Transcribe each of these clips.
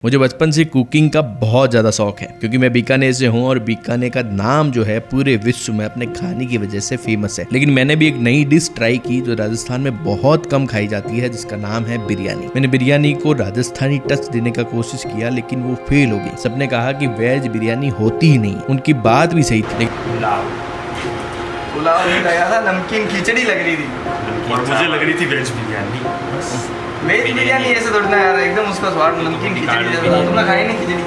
मुझे बचपन से कुकिंग का बहुत ज़्यादा शौक है क्योंकि मैं बीकानेर से हूँ और बीकानेर का नाम जो है पूरे विश्व में अपने खाने की वजह से फेमस है। लेकिन मैंने भी एक नई डिश ट्राई की जो राजस्थान में बहुत कम खाई जाती है, जिसका नाम है बिरयानी। मैंने बिरयानी को राजस्थानी टच देने का कोशिश किया लेकिन वो फेल हो गई। सबने कहा कि वेज बिरयानी होती ही नहीं। उनकी बात भी सही थी। पुलाव नहीं लगा था, नमकीन खिचड़ी लग रही थी और मुझे लग रही थी वेज बिरयानी। वेज बिरयानी ऐसे थोड़ी ना यार, एकदम उसका स्वाद नमकीन खिचड़ी जैसा था। तुमने खाई नहीं खिचड़ी?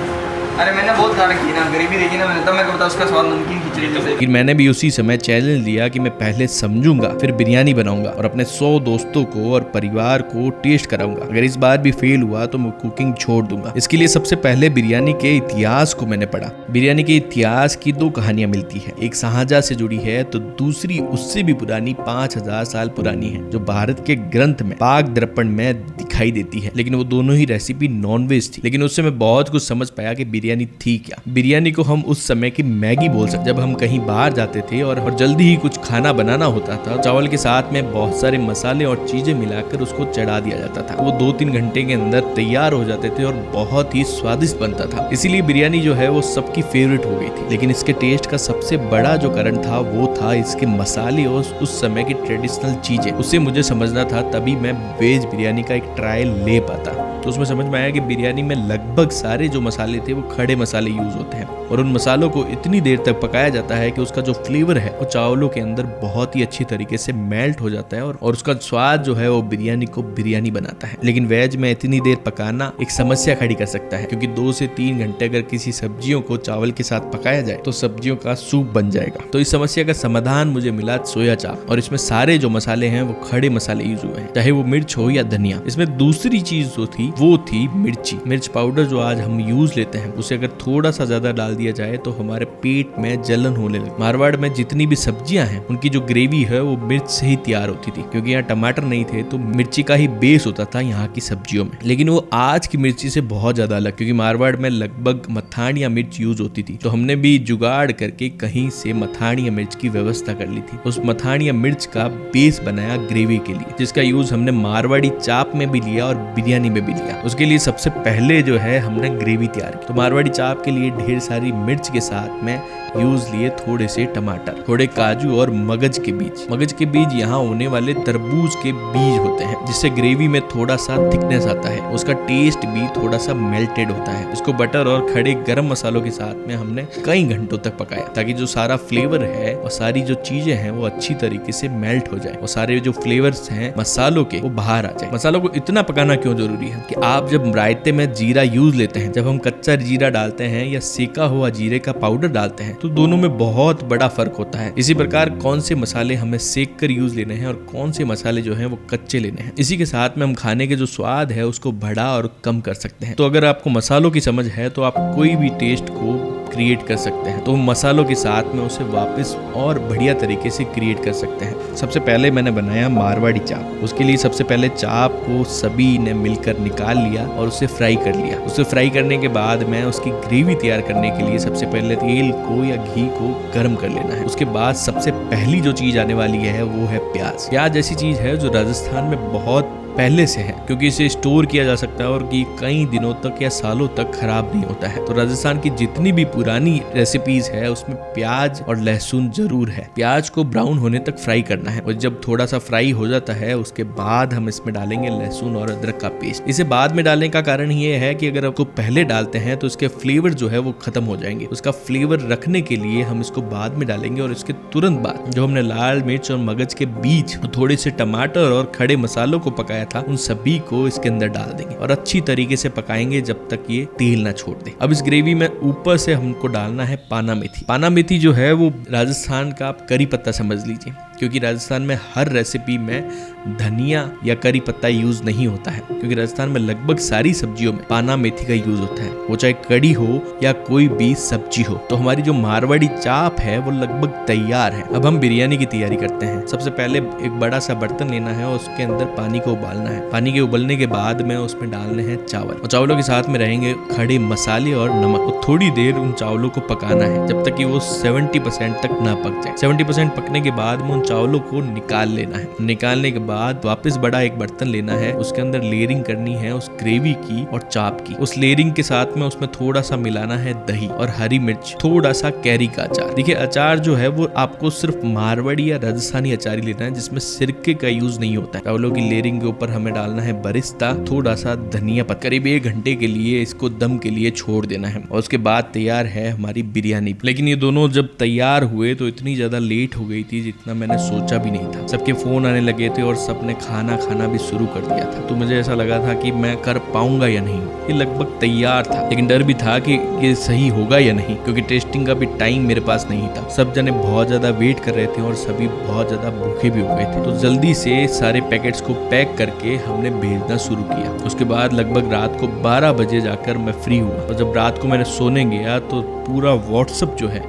अरे मैंने बहुत खा रखी ना, गरीबी देखी ना मैंने, तब मैं बता उसका स्वाद नमकीन खिचड़ी जैसा। लेकिन मैंने भी उसी समय चैलेंज लिया कि मैं पहले समझूंगा फिर बिरयानी बनाऊंगा और अपने 100 दोस्तों को और परिवार को टेस्ट कराऊंगा। अगर इस बार भी फेल हुआ तो मैं कुकिंग छोड़ दूंगा। इसके लिए सबसे पहले बिरयानी के इतिहास को मैंने पढ़ा। बिरयानी के इतिहास की 2 कहानियां मिलती है, एक शाहजहां से जुड़ी है तो दूसरी उससे भी पुरानी 5000 साल पुरानी है, जो भारत के ग्रंथ में पाक दर्पण में दिखाई देती है। लेकिन वो दोनों ही रेसिपी नॉनवेज थी। लेकिन उससे मैं बहुत कुछ समझ पाया कि बिरयानी थी क्या। बिरयानी को हम उस समय की मैगी बोल सकते। जब हम कहीं बाहर जाते थे और जल्दी ही कुछ खाना बनाना होता था, चावल के साथ में बहुत सारे मसाले और चीजें मिलाकर उसको चढ़ा दिया जाता था। वो 2-3 घंटे के अंदर तैयार हो जाते थे और बहुत ही स्वादिष्ट बनता था। इसीलिए बिरयानी जो है वो सबकी फेवरेट हो गई थी। लेकिन इसके टेस्ट का सबसे बड़ा जो कारण था वो था इसके मसाले और उस समय की ट्रेडिशनल चीजें। उससे मुझे समझना था, तभी मैं वेज बिरयानी का एक ट्रायल ले पाता। तो उसमें समझ में आया कि बिरयानी में लगभग सारे जो मसाले थे वो खड़े मसाले यूज होते हैं और उन मसालों को इतनी देर तक पकाया जाता है कि उसका जो फ्लेवर है वो चावलों के अंदर बहुत ही अच्छी तरीके से मेल्ट हो जाता है और उसका स्वाद जो है वो बिरयानी को बिरयानी बनाता है। लेकिन वेज में इतनी देर पकाना एक समस्या खड़ी कर सकता है, क्योंकि 2 से 3 घंटे अगर किसी सब्जियों को चावल के साथ पकाया जाए तो सब्जियों का सूप बन जाएगा। तो इस समस्या का समाधान मुझे मिला सोया चाप, और इसमें सारे जो मसाले हैं वो खड़े मसाले यूज हुए हैं, चाहे वो मिर्च हो या धनिया। इसमें दूसरी चीज जो थी वो थी मिर्ची। मिर्च पाउडर जो आज हम यूज लेते हैं उसे अगर थोड़ा सा ज्यादा डाल दिया जाए तो हमारे पेट में जलन होने लगे। मारवाड़ में जितनी भी सब्जियां हैं उनकी जो ग्रेवी है वो मिर्च से ही तैयार होती थी, क्योंकि यहाँ टमाटर नहीं थे तो मिर्ची का ही बेस होता था यहाँ की सब्जियों में। लेकिन वो आज की मिर्ची से बहुत ज्यादा अलग, क्योंकि मारवाड़ में लगभग मथानिया मिर्च यूज होती थी। तो हमने भी जुगाड़ करके कहीं से मथानिया मिर्च की व्यवस्था कर ली थी। उस मथानिया मिर्च का बेस बनाया ग्रेवी के लिए, जिसका यूज हमने मारवाड़ी चाप में भी लिया और बिरयानी में भी लिया। उसके लिए सबसे पहले जो है हमने ग्रेवी तैयार की। तो मारवाड़ी चाप के लिए ढेर सारी मिर्च के साथ में यूज लिए थोड़े से टमाटर, थोड़े काजू और मगज के बीज। मगज के बीज यहाँ होने वाले तरबूज के बीज होते हैं, जिससे ग्रेवी में थोड़ा सा थिकनेस आता है, उसका टेस्ट भी थोड़ा सा मेल्टेड होता है। इसको बटर और खड़े गरम मसालों के साथ में हमने कई घंटों तक पकाया, ताकि जो सारा फ्लेवर है और सारी जो चीजें हैं वो अच्छी तरीके से मेल्ट हो जाए और सारे जो फ्लेवर्स हैं मसालों के वो बाहर आ जाए। मसालों को इतना पकाना क्यों जरूरी है कि आप जब रायते में जीरा यूज लेते हैं, जब हम कच्चा जीरा डालते हैं या सेका हुआ जीरे का पाउडर डालते हैं, तो दोनों में बहुत बड़ा फर्क होता है। इसी प्रकार कौन से मसाले हमें सेक कर यूज लेने हैं और कौन से मसाले जो हैं वो कच्चे लेने हैं, इसी के साथ में हम खाने के जो स्वाद है उसको बढ़ा और कम कर सकते हैं। तो अगर आपको मसालों की समझ है तो आप कोई भी टेस्ट को क्रिएट कर सकते हैं, तो मसालों के साथ में उसे वापस और बढ़िया तरीके से क्रिएट कर सकते हैं। सबसे पहले मैंने बनाया मारवाड़ी चाप। उसके लिए सबसे पहले चाप को सभी ने मिलकर निकाल लिया और उसे फ्राई कर लिया। उसे फ्राई करने के बाद मैं उसकी ग्रेवी तैयार करने के लिए सबसे पहले तेल को या घी को गर्म कर लेना है। उसके बाद सबसे पहली जो चीज आने वाली है वो है प्याज। प्याज ऐसी चीज है जो राजस्थान में बहुत पहले से है, क्योंकि इसे स्टोर किया जा सकता है और कि कई दिनों तक या सालों तक खराब नहीं होता है। तो राजस्थान की जितनी भी पुरानी रेसिपीज है उसमें प्याज और लहसुन जरूर है। प्याज को ब्राउन होने तक फ्राई करना है और जब थोड़ा सा फ्राई हो जाता है उसके बाद हम इसमें डालेंगे लहसुन और अदरक का पेस्ट। इसे बाद में डालने का कारण ये है कि अगर आपको पहले डालते हैं तो इसके फ्लेवर जो है वो खत्म हो जाएंगे। उसका फ्लेवर रखने के लिए हम इसको बाद में डालेंगे और इसके तुरंत बाद जो हमने लाल मिर्च और मगज के बीज, थोड़े से टमाटर और खड़े मसालों को पकाया था, उन सभी को इसके अंदर डाल देंगे और अच्छी तरीके से पकाएंगे जब तक ये तेल ना छोड़ दे। अब इस ग्रेवी में ऊपर से हमको डालना है पाना मेथी। पाना मेथी जो है वो राजस्थान का आप करी पत्ता समझ लीजिए, क्योंकि राजस्थान में हर रेसिपी में धनिया या करी पत्ता यूज नहीं होता है, क्योंकि राजस्थान में लगभग सारी सब्जियों में पाना मेथी का यूज होता है, वो चाहे कड़ी हो या कोई भी सब्जी हो। तो हमारी जो मारवाड़ी चाप है वो लगभग तैयार है। अब हम बिरयानी की तैयारी करते हैं। सबसे पहले एक बड़ा सा बर्तन लेना है और उसके अंदर पानी को उबालना है। पानी के उबलने के बाद में उसमें डालने हैं चावल और चावलों के साथ में रहेंगे खड़े मसाले और नमक और थोड़ी देर उन चावलों को पकाना है जब तक कि वो 70% तक ना पक जाए। 70% पकने के बाद में उन चावलों को निकाल लेना है। निकालने के बाद वापस बड़ा एक बर्तन लेना है, उसके अंदर लेयरिंग करनी है उस ग्रेवी की और चाप की। उस लेयरिंग के साथ में उसमें थोड़ा सा मिलाना है दही और हरी मिर्च, थोड़ा सा कैरी का अचार। देखिए अचार जो है वो आपको सिर्फ मारवाड़ी या राजस्थानी अचार ही लेना है जिसमें सिरके का यूज नहीं होता है। चावलों की लेयरिंग के ऊपर हमें डालना है बरिस्ता, थोड़ा सा धनिया पत्ता। करीब 1 घंटे के लिए इसको दम के लिए छोड़ देना है और उसके बाद तैयार है हमारी बिरयानी। लेकिन ये दोनों जब तैयार हुए तो इतनी ज्यादा लेट हो गई थी जितना मैंने सोचा भी नहीं था। सबके फोन आने लगे थे और सबने खाना भी शुरू कर दिया था। तो मुझे ऐसा लगा था कि मैं कर पाऊंगा या नहीं। ये लगभग तैयार था लेकिन डर भी था कि ये सही होगा या नहीं, क्योंकि टेस्टिंग का भी टाइम मेरे पास नहीं था। सब जने बहुत ज्यादा वेट कर रहे थे और सभी बहुत ज्यादा भूखे भी हो गए थे। तो जल्दी से सारे पैकेट्स को पैक करके हमने भेजना शुरू किया। उसके बाद लगभग रात को 12 बजे जाकर मैं फ्री हुआ और जब रात को मैंने सोने गया तो पूरा व्हाट्सएप जो है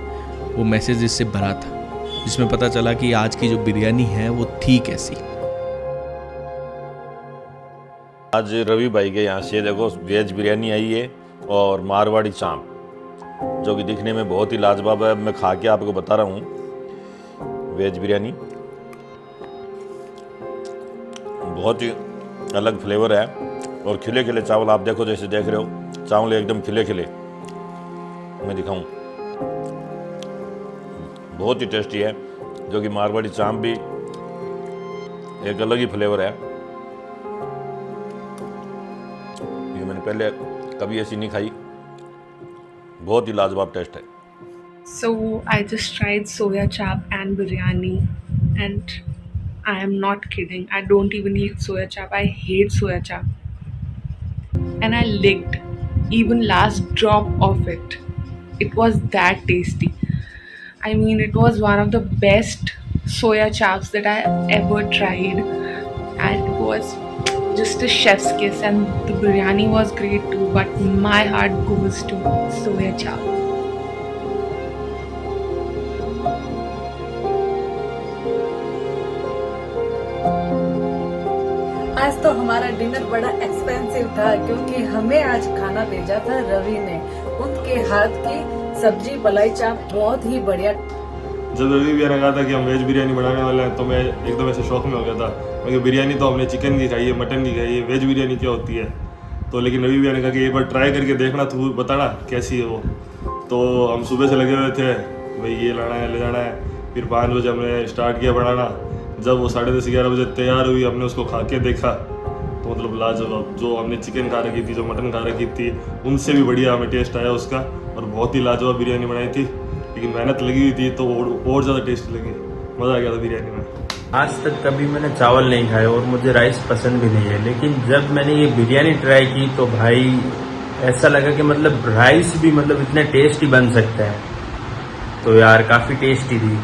वो मैसेजेस से भरा था, जिसमें पता चला कि आज की जो बिरयानी है वो थी कैसी। आज रवि भाई के यहाँ से देखो वेज बिरयानी आई है और मारवाड़ी चाप, जो कि दिखने में बहुत ही लाजवाब है। मैं खा के आपको बता रहा हूँ। वेज बिरयानी बहुत ही अलग फ्लेवर है और खिले खिले चावल आप देखो, जैसे देख रहे हो चावल एकदम खिले खिले। मैं दिखाऊं, बहुत ही टेस्टी है, जो कि मारवाड़ी चाप भी एक अलग ही फ्लेवर है। ये मैंने पहले कभी ऐसी नहीं खाई, बहुत ही लाजवाब टेस्ट है। So I just tried soya chap and biryani, and I am not kidding. I don't even eat soya chap. I hate soya chap. And I licked even last drop of it. It was that tasty. I mean, it was one of the best soya chaps that I ever tried. And it was just a chef's kiss, and the biryani was great too, but my heart goes to soya chap. आज तो हमारा dinner बड़ा expensive था, क्योंकि हमें आज खाना भेजा था रवि ने। उनके हाथ की सब्जी मलाई चाप बहुत ही बढ़िया। जब रवि भैया ने कहा था कि हम वेज बिरयानी बनाने वाले हैं तो मैं एकदम ऐसे शौक में हो गया था, क्योंकि बिरयानी तो हमने चिकन की खाई है, मटन की खाई है, वेज बिरयानी क्या होती है। तो लेकिन रवि भैया ने कहा कि एक बार ट्राई करके देखना, तू बताना कैसी है वो। तो हम सुबह से लगे हुए थे, भाई ये लाना है ले जाना है। फिर 5 बजे हमने स्टार्ट किया बनाना। जब वो 10:30-11 बजे तैयार हुई, हमने उसको खा के देखा तो मतलब लाजवाब। जो हमने चिकन खा रखी थी, जो मटन खा रखी थी, उनसे भी बढ़िया हमें टेस्ट आया उसका, और बहुत ही लाजवाब बिरयानी बनाई थी। लेकिन मेहनत लगी हुई थी तो और ज़्यादा टेस्ट लगी, मज़ा आ गया था बिरयानी में। आज तक कभी मैंने चावल नहीं खाए और मुझे राइस पसंद भी नहीं है, लेकिन जब मैंने ये बिरयानी ट्राई की तो भाई ऐसा लगा कि मतलब राइस भी मतलब इतने टेस्टी बन सकता है। तो यार काफ़ी टेस्टी थी।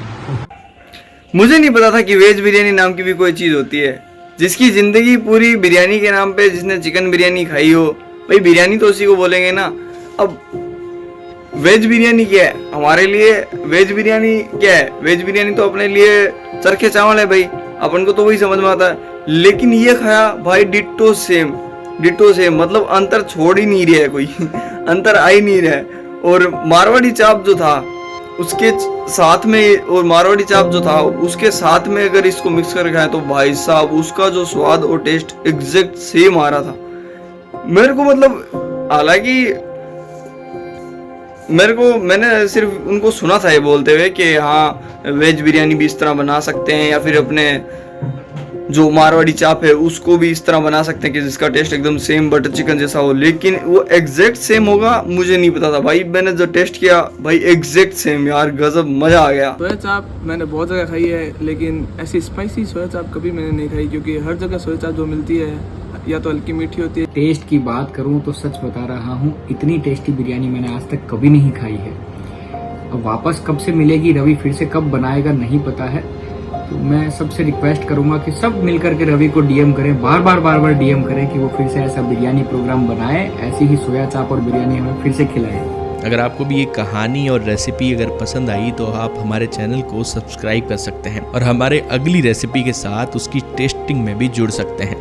मुझे नहीं पता था कि वेज बिरयानी नाम की भी कोई चीज़ होती है। जिसकी ज़िंदगी पूरी बिरयानी के नाम पे, जिसने चिकन बिरयानी खाई हो, भाई बिरयानी तो उसी को बोलेंगे ना। अब वेज बिरयानी क्या है हमारे लिए? वेज बिरयानी क्या है? वेज बिरयानी तो अपने लिए चरखे चावल है भाई, अपन को तो वही समझ में आता है। लेकिन ये खाया भाई डिट्टो सेम, मतलब अंतर छोड़ ही नहीं रहा है कोई अंतर आ ही नहीं रहा है। और मारवाड़ी चाप जो था उसके साथ में, और मारवाड़ी चाप जो था उसके साथ में अगर इसको मिक्स करके खाएं तो भाई साहब उसका जो स्वाद और टेस्ट एग्जैक्ट सेम आ रहा था मेरे को। मतलब हालांकि मैंने सिर्फ उनको सुना था ये बोलते हुए कि हाँ वेज बिरयानी भी इस तरह बना सकते हैं, या फिर अपने जो मारवाड़ी चाप है उसको भी इस तरह बना सकते हैं कि जिसका टेस्ट एकदम सेम बटर चिकन जैसा हो। लेकिन वो एग्जैक्ट सेम होगा मुझे नहीं पता था भाई। मैंने जो टेस्ट किया भाई एग्जैक्ट सेम, यार गजब, मजा आ गया। सोया चाप मैंने बहुत जगह खाई है, लेकिन ऐसी स्पाइसी सोया चाप कभी मैंने नहीं खाई, क्योंकि हर जगह सोया चाप जो मिलती है या तो हल्की मीठी होती है। टेस्ट की बात करूं तो सच बता रहा हूं, इतनी टेस्टी बिरयानी मैंने आज तक कभी नहीं खाई है। अब वापस कब से मिलेगी, रवि फिर से कब बनाएगा नहीं पता है। तो मैं सबसे रिक्वेस्ट करूंगा कि सब मिलकर के रवि को डीएम करें, बार बार डीएम करें कि वो फिर से ऐसा बिरयानी प्रोग्राम बनाए, ऐसी ही सोया चाप और बिरयानी हमें फिर से खिलाए। अगर आपको भी ये कहानी और रेसिपी अगर पसंद आई तो आप हमारे चैनल को सब्सक्राइब कर सकते हैं और हमारे अगली रेसिपी के साथ उसकी टेस्टिंग में भी जुड़ सकते हैं।